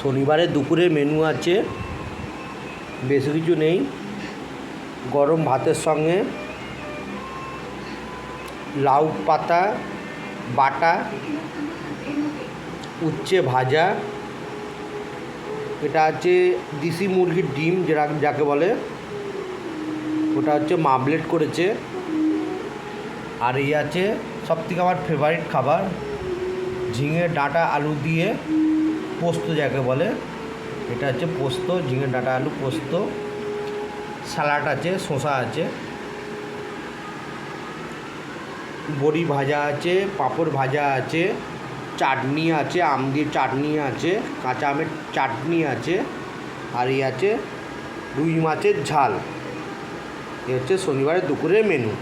শনিবারের দুপুরের মেনু আছে, বেশি কিছু নেই। গরম ভাতের সঙ্গে লাউ পাতা বাটা, উচ্ছে ভাজা, এটা আছে দেশি মুরগির ডিম যাকে বলে, ওটা হচ্ছে মামলেট করেছে। আর এই আছে সবথেকে আমার ফেভারিট খাবার, ঝিঙে ডাঁটা আলু দিয়ে পোস্ত যাকে বলে, এটা হচ্ছে পোস্ত, ঝিঙে ডাঁটা আলু পোস্ত। স্যালাড আছে, শসা আছে, বড়ি ভাজা আছে, পাঁপড় ভাজা আছে, চাটনি আছে, আম দিয়ে চাটনি আছে, কাঁচা আমের চাটনি আছে, আর এই আছে রুই মাছের ঝাল। এই হচ্ছে শনিবারের দুপুরের মেনু।